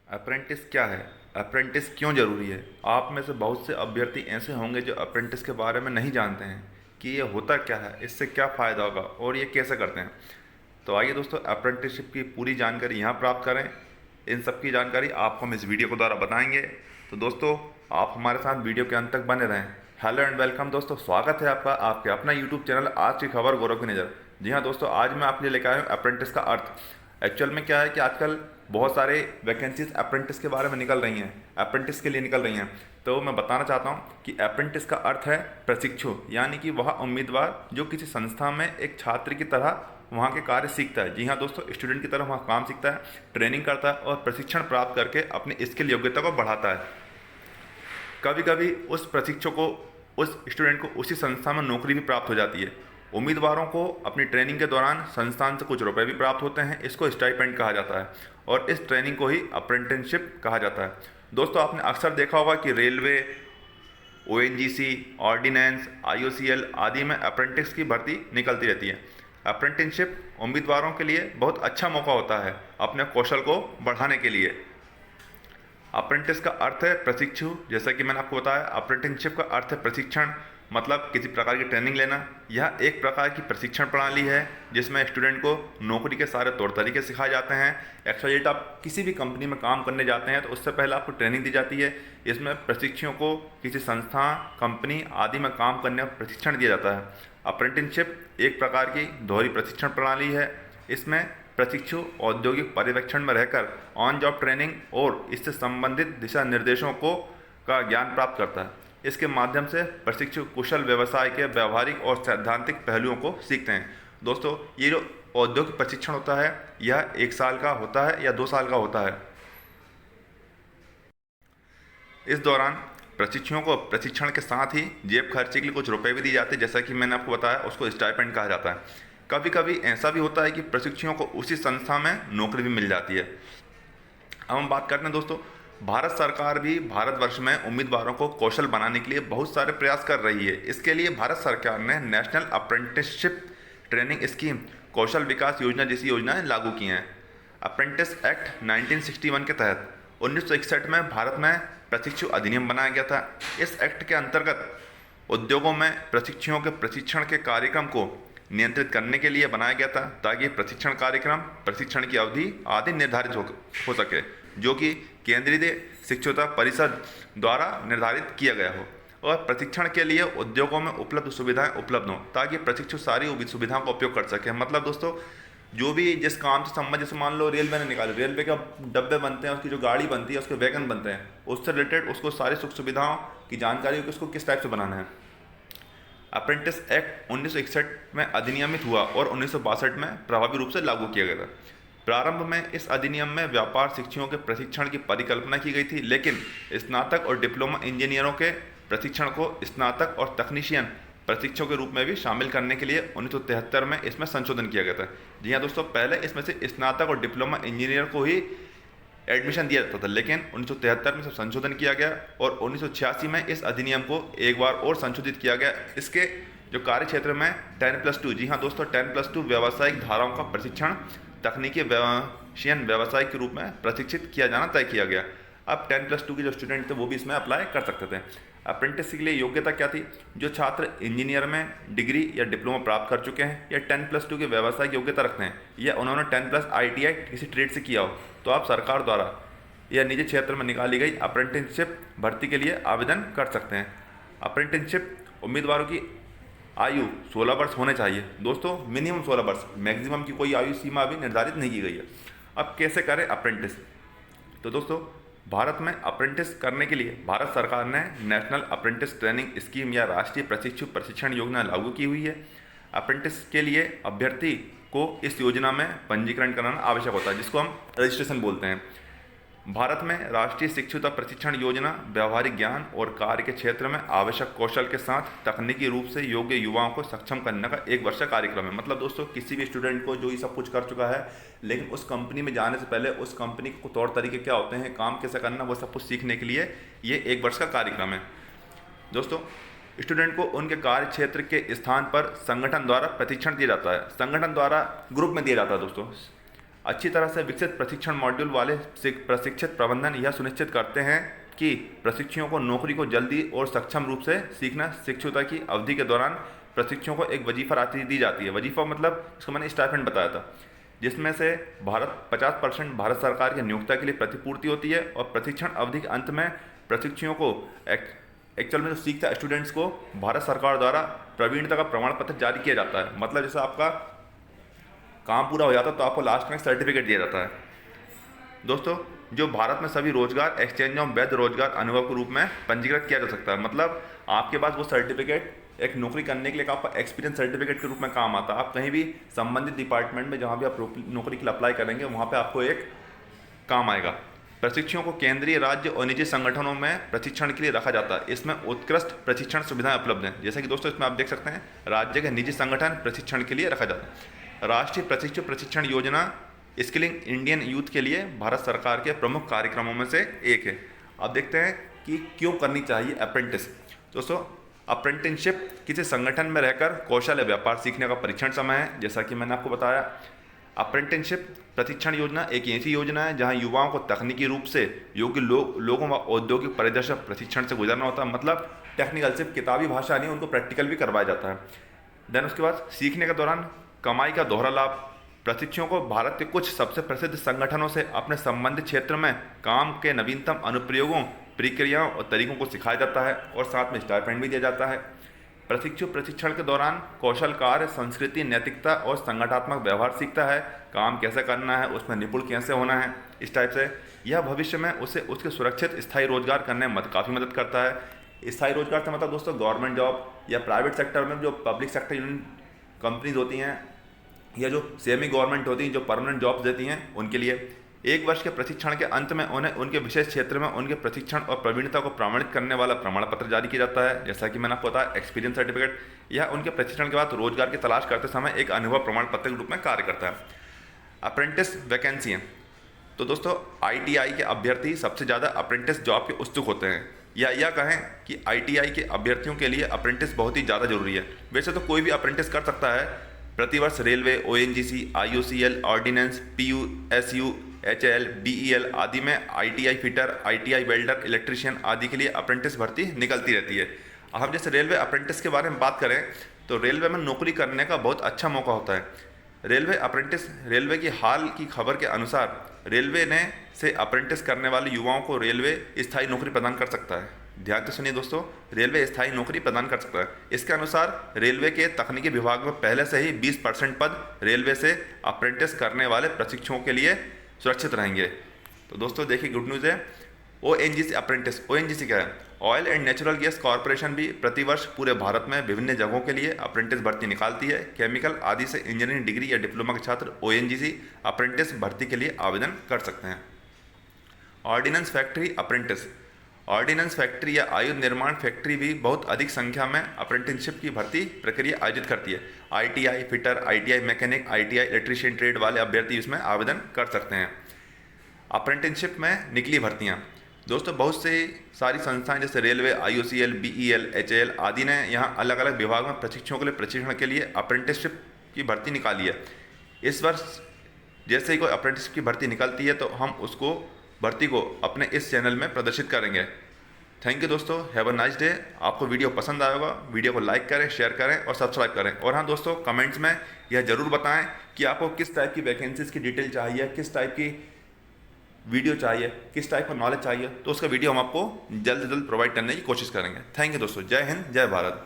Apprentice क्या है? Apprentice क्यों ज़रूरी है? आप में से बहुत से अभ्यर्थी ऐसे होंगे जो अप्रेंटिस के बारे में नहीं जानते हैं कि ये होता क्या है, इससे क्या फ़ायदा होगा और ये कैसे करते हैं। तो आइए दोस्तों, अप्रेंटिसशिप की पूरी जानकारी यहाँ प्राप्त करें। इन सब की जानकारी आपको हम इस वीडियो के द्वारा बताएंगे। तो दोस्तों, आप हमारे साथ वीडियो के अंत तक बने रहें। हेलो एंड वेलकम दोस्तों, स्वागत है आपका आपके अपना यूट्यूब चैनल आज की खबर गौरव की नज़र। जी हाँ दोस्तों, आज मैं आपके लिए लेकर आया हूँ अप्रेंटिस का अर्थ। एक्चुअल में क्या है कि आजकल बहुत सारे वैकेंसीज अप्रेंटिस के बारे में निकल रही हैं, अप्रेंटिस के लिए निकल रही हैं। तो मैं बताना चाहता हूँ कि अप्रेंटिस का अर्थ है प्रशिक्षु, यानी कि वह उम्मीदवार जो किसी संस्था में एक छात्र की तरह वहाँ के कार्य सीखता है। जी हाँ दोस्तों, स्टूडेंट की तरह वहाँ काम सीखता है, ट्रेनिंग करता है और प्रशिक्षण प्राप्त करके अपनी स्किल योग्यता को बढ़ाता है। कभी कभी उस प्रशिक्षु को, उस स्टूडेंट को उसी संस्था में नौकरी भी प्राप्त हो जाती है। उम्मीदवारों को अपनी ट्रेनिंग के दौरान संस्थान से कुछ रुपए भी प्राप्त होते हैं, इसको स्टाइपेंड कहा जाता है और इस ट्रेनिंग को ही अप्रेंटिसशिप कहा जाता है। दोस्तों, आपने अक्सर देखा होगा कि रेलवे, ओएनजीसी, ऑर्डिनेंस, आईओसीएल आदि में अप्रेंटिस की भर्ती निकलती रहती है। अप्रेंटिसशिप उम्मीदवारों के लिए बहुत अच्छा मौका होता है अपने कौशल को बढ़ाने के लिए। अप्रेंटिस का अर्थ है प्रशिक्षु, जैसा कि मैंने आपको बताया। अप्रेंटिसशिप का अर्थ है प्रशिक्षण, मतलब किसी प्रकार की ट्रेनिंग लेना। यह एक प्रकार की प्रशिक्षण प्रणाली है जिसमें स्टूडेंट को नौकरी के सारे तौर तरीके सिखाए जाते हैं। एक्चुअली आप किसी भी कंपनी में काम करने जाते हैं तो उससे पहले आपको ट्रेनिंग दी जाती है। इसमें प्रशिक्षुओं को किसी संस्था, कंपनी आदि में काम करने का प्रशिक्षण दिया जाता है। अप्रेंटिसशिप एक प्रकार की दोहरी प्रशिक्षण प्रणाली है। इसमें प्रशिक्षु औद्योगिक पर्यवेक्षण में रहकर ऑन जॉब ट्रेनिंग और इससे संबंधित दिशा निर्देशों को का ज्ञान प्राप्त करता है। इसके माध्यम से प्रशिक्षु कुशल व्यवसाय के व्यवहारिक और सैद्धांतिक पहलुओं को सीखते हैं। दोस्तों, ये जो औद्योगिक प्रशिक्षण होता है यह 1 साल का होता है या 2 साल का होता है। इस दौरान प्रशिक्षुओं को प्रशिक्षण के साथ ही जेब खर्चे के लिए कुछ रुपए भी दिए जाते हैं, जैसा कि मैंने आपको बताया, उसको स्टाइपेंड कहा जाता है। कभी कभी ऐसा भी होता है कि प्रशिक्षुओं को उसी संस्था में नौकरी भी मिल जाती है। अब हम बात करते हैं दोस्तों, भारत सरकार भी भारतवर्ष में उम्मीदवारों को कौशल बनाने के लिए बहुत सारे प्रयास कर रही है। इसके लिए भारत सरकार ने नेशनल अप्रेंटिसशिप ट्रेनिंग स्कीम, कौशल विकास योजना जैसी योजनाएं लागू की हैं। अप्रेंटिस एक्ट 1961 के तहत 1961 में भारत में प्रशिक्षु अधिनियम बनाया गया था। इस एक्ट के अंतर्गत उद्योगों में प्रशिक्षुओं के प्रशिक्षण के कार्यक्रम को नियंत्रित करने के लिए बनाया गया था, ताकि प्रशिक्षण कार्यक्रम, प्रशिक्षण की अवधि आदि निर्धारित हो सके, जो कि केंद्रीय शिक्षुता परिषद द्वारा निर्धारित किया गया हो और प्रशिक्षण के लिए उद्योगों में उपलब्ध सुविधाएं उपलब्ध हों, ताकि प्रशिक्षु सारी सुविधाओं का उपयोग कर सके। मतलब दोस्तों, जो भी जिस काम से संबंध, जैसे मान लो रेलवे ने निकाले, रेलवे का डब्बे बनते हैं, उसकी जो गाड़ी बनती है, उसके वैगन बनते हैं, उससे रिलेटेड उसको सारी सुख सुविधाओं की जानकारी कि उसको किस टाइप से बनाना है। अप्रेंटिस एक्ट 1961 में अधिनियमित हुआ और 1962 में प्रभावी रूप से लागू किया गया था। प्रारंभ में इस अधिनियम में व्यापार शिक्षुओं के प्रशिक्षण की परिकल्पना की गई थी, लेकिन स्नातक और डिप्लोमा इंजीनियरों के प्रशिक्षण को स्नातक और तकनीशियन प्रशिक्षकों के रूप में भी शामिल करने के लिए 1973 में इसमें संशोधन किया गया था। जी हाँ दोस्तों, पहले इसमें से स्नातक और डिप्लोमा इंजीनियर को ही एडमिशन दिया जाता था, लेकिन 1973 में सब संशोधन किया गया और 1986 में इस अधिनियम को एक बार और संशोधित किया गया। इसके जो कार्य क्षेत्र में 10+2, जी हाँ दोस्तों, 10+2 व्यावसायिक धाराओं का प्रशिक्षण तकनीकी व्यवसाय के रूप में प्रशिक्षित किया जाना तय किया गया। अब 10+2 के जो स्टूडेंट थे वो भी इसमें अप्लाई कर सकते थे। अप्रेंटिस के लिए योग्यता क्या थी? जो छात्र इंजीनियर में डिग्री या डिप्लोमा प्राप्त कर चुके हैं या 10+2 की व्यावसायिक योग्यता रखते हैं या उन्होंने 10+ ITI किसी ट्रेड से किया हो, तो आप सरकार द्वारा या निजी क्षेत्र में निकाली गई अप्रेंटिसशिप भर्ती के लिए आवेदन कर सकते हैं। अप्रेंटिसशिप उम्मीदवारों की आयु 16 वर्ष होने चाहिए दोस्तों, मिनिमम 16 वर्ष, मैक्सिमम की कोई आयु सीमा अभी निर्धारित नहीं की गई है। अब कैसे करें अप्रेंटिस? तो दोस्तों, भारत में अप्रेंटिस करने के लिए भारत सरकार ने नेशनल अप्रेंटिस ट्रेनिंग स्कीम या राष्ट्रीय प्रशिक्षु प्रशिक्षण योजना लागू की हुई है। अप्रेंटिस के लिए अभ्यर्थी को इस योजना में पंजीकरण कराना आवश्यक होता है, जिसको हम रजिस्ट्रेशन बोलते हैं। भारत में राष्ट्रीय शिक्षुता प्रशिक्षण योजना व्यवहारिक ज्ञान और कार्य के क्षेत्र में आवश्यक कौशल के साथ तकनीकी रूप से योग्य युवाओं को सक्षम करने का 1 वर्ष का कार्यक्रम है। मतलब दोस्तों, किसी भी स्टूडेंट को जो ये सब कुछ कर चुका है, लेकिन उस कंपनी में जाने से पहले उस कंपनी के तौर तरीके क्या होते हैं, काम कैसे करना, वो सब कुछ सीखने के लिए ये 1 वर्ष का कार्यक्रम है। दोस्तों, स्टूडेंट को उनके कार्य क्षेत्र के स्थान पर संगठन द्वारा प्रशिक्षण दिया जाता है। संगठन द्वारा ग्रुप में दिया जाता है दोस्तों। अच्छी तरह से विकसित प्रशिक्षण मॉड्यूल वाले प्रशिक्षित प्रबंधन यह सुनिश्चित करते हैं कि प्रशिक्षुओं को नौकरी को जल्दी और सक्षम रूप से सीखना शिक्षुता की अवधि के दौरान प्रशिक्षुओं को एक वजीफा राशि दी जाती है। वजीफा मतलब इसको मैंने स्टाइपेंड बताया था, जिसमें से 50% भारत सरकार की नियोक्ता के लिए प्रतिपूर्ति होती है और प्रशिक्षण अवधि के अंत में प्रशिक्षुओं को एक्चुअल में जो सीखता स्टूडेंट्स को भारत सरकार द्वारा प्रवीणता का प्रमाण पत्र जारी किया जाता है। मतलब जैसे आपका काम पूरा हो जाता है तो आपको लास्ट में सर्टिफिकेट दिया जाता है। दोस्तों, जो भारत में सभी रोजगार एक्सचेंजों में वैध रोजगार अनुभव के रूप में पंजीकृत किया जा सकता है। मतलब आपके पास वो सर्टिफिकेट एक नौकरी करने के लिए आपका एक्सपीरियंस सर्टिफिकेट के रूप में काम आता है। आप कहीं भी संबंधित डिपार्टमेंट में जहाँ भी आप नौकरी के लिए अप्लाई करेंगे वहाँ पे आपको एक काम आएगा। प्रशिक्षुओं को केंद्रीय, राज्य और निजी संगठनों में प्रशिक्षण के लिए रखा जाता है। इसमें उत्कृष्ट प्रशिक्षण सुविधाएं उपलब्ध हैं। जैसे कि दोस्तों इसमें आप देख सकते हैं राज्य के निजी संगठन प्रशिक्षण के लिए रखा जाता है। राष्ट्रीय प्रशिक्षण योजना स्किलिंग इंडियन यूथ के लिए भारत सरकार के प्रमुख कार्यक्रमों में से एक है। अब देखते हैं कि क्यों करनी चाहिए अप्रेंटिस। दोस्तों, अप्रेंटिसशिप किसी संगठन में रहकर कौशल या व्यापार सीखने का परीक्षण समय है। जैसा कि मैंने आपको बताया, अप्रेंटिसशिप प्रशिक्षण योजना एक ऐसी योजना है जहां युवाओं को तकनीकी रूप से योग्य लोगों व औद्योगिक परिदृश्य प्रशिक्षण से गुजरना होता है। मतलब टेक्निकल सिर्फ किताबी भाषा नहीं, उनको प्रैक्टिकल भी करवाया जाता है। देन उसके बाद सीखने के दौरान कमाई का दोहरा लाभ। प्रशिक्षुओं को भारत के कुछ सबसे प्रसिद्ध संगठनों से अपने संबंधित क्षेत्र में काम के नवीनतम अनुप्रयोगों, प्रक्रियाओं और तरीकों को सिखाया जाता है और साथ में स्टाइपेंड भी दिया जाता है। प्रशिक्षु प्रशिक्षण के दौरान कौशल, कार्य, संस्कृति, नैतिकता और संगठनात्मक व्यवहार सीखता है। काम कैसे करना है, उसमें निपुण कैसे होना है। इस टाइप से यह भविष्य में उसे उसके सुरक्षित स्थायी रोजगार करने में काफ़ी मदद करता है। स्थायी रोजगार से मतलब दोस्तों गवर्नमेंट जॉब या प्राइवेट सेक्टर में जो पब्लिक सेक्टर कंपनीज होती हैं या जो सेमी गवर्नमेंट होती हैं जो परमानेंट जॉब्स देती हैं, उनके लिए 1 वर्ष के प्रशिक्षण के अंत में उन्हें उनके विशेष क्षेत्र में उनके प्रशिक्षण और प्रवीणता को प्रमाणित करने वाला प्रमाण पत्र जारी किया जाता है। जैसा कि मैंने आपको बताया, एक्सपीरियंस सर्टिफिकेट यह उनके प्रशिक्षण के बाद रोजगार की तलाश करते समय एक अनुभव प्रमाण पत्र के रूप में कार्य करता है। अप्रेंटिस वैकेंसी हैं। तो दोस्तों, ITI के अभ्यर्थी सबसे ज़्यादा अप्रेंटिस जॉब के उत्सुक होते हैं। या कहें कि ITI के अभ्यर्थियों के लिए अप्रेंटिस बहुत ही ज़्यादा जरूरी है। वैसे तो कोई भी अप्रेंटिस कर सकता है। प्रतिवर्ष railway, ONGC, IOCL, ordnance, PUSU, HAL, BEL आदि में ITI fitter, ITI welder, electrician आदि के लिए अप्रेंटिस भर्ती निकलती रहती है। हम जैसे रेलवे अप्रेंटिस के बारे में बात करें तो रेलवे में नौकरी करने का बहुत अच्छा मौका होता है। रेलवे अप्रेंटिस, रेलवे की हाल की खबर के अनुसार रेलवे ने से अप्रेंटिस करने वाले युवाओं को रेलवे स्थायी नौकरी प्रदान कर सकता है। ध्यान से सुनिए दोस्तों, रेलवे स्थायी नौकरी प्रदान कर सकता है। इसके अनुसार रेलवे के तकनीकी विभाग में पहले से ही 20% पद रेलवे से अप्रेंटिस करने वाले प्रशिक्षुओं के लिए सुरक्षित रहेंगे। तो दोस्तों देखिए, गुड न्यूज़ है। ONGC अप्रेंटिस, ONGC क्या है? Oil and natural gas corporation भी प्रतिवर्ष पूरे भारत में विभिन्न जगहों के लिए अप्रेंटिस भर्ती निकालती है। केमिकल आदि से इंजीनियरिंग डिग्री या डिप्लोमा के छात्र ONGC अप्रेंटिस भर्ती के लिए आवेदन कर सकते हैं। Ordnance factory apprentice, ordnance factory या आयुध निर्माण फैक्ट्री भी बहुत अधिक संख्या में अप्रेंटिसशिप की भर्ती प्रक्रिया आयोजित करती है। ITI fitter, ITI mechanic, ITI electrician trade वाले अभ्यर्थी इसमें आवेदन कर सकते हैं। अप्रेंटिसशिप में निकली भर्तियाँ। दोस्तों, बहुत से सारी संस्थाएं जैसे रेलवे, IOCL, BEL, HAL आदि ने यहाँ अलग अलग विभाग में प्रशिक्षुओं के लिए प्रशिक्षण के लिए अप्रेंटिसशिप की भर्ती निकाली है। इस वर्ष जैसे ही कोई अप्रेंटिसशिप की भर्ती निकलती है तो हम उसको भर्ती को अपने इस चैनल में प्रदर्शित करेंगे। थैंक यू दोस्तों, हैव अ नाइस डे। आपको वीडियो पसंद आएगा, वीडियो को लाइक करें, शेयर करें और सब्सक्राइब करें। और हाँ दोस्तों, कमेंट्स में यह ज़रूर बताएं कि आपको किस टाइप की वैकेंसीज़ की डिटेल चाहिए, किस टाइप की वीडियो चाहिए, किस टाइप का नॉलेज चाहिए, तो उसका वीडियो हम आपको जल्द से जल्द प्रोवाइड करने की कोशिश करेंगे। थैंक यू दोस्तों, जय हिंद, जय भारत।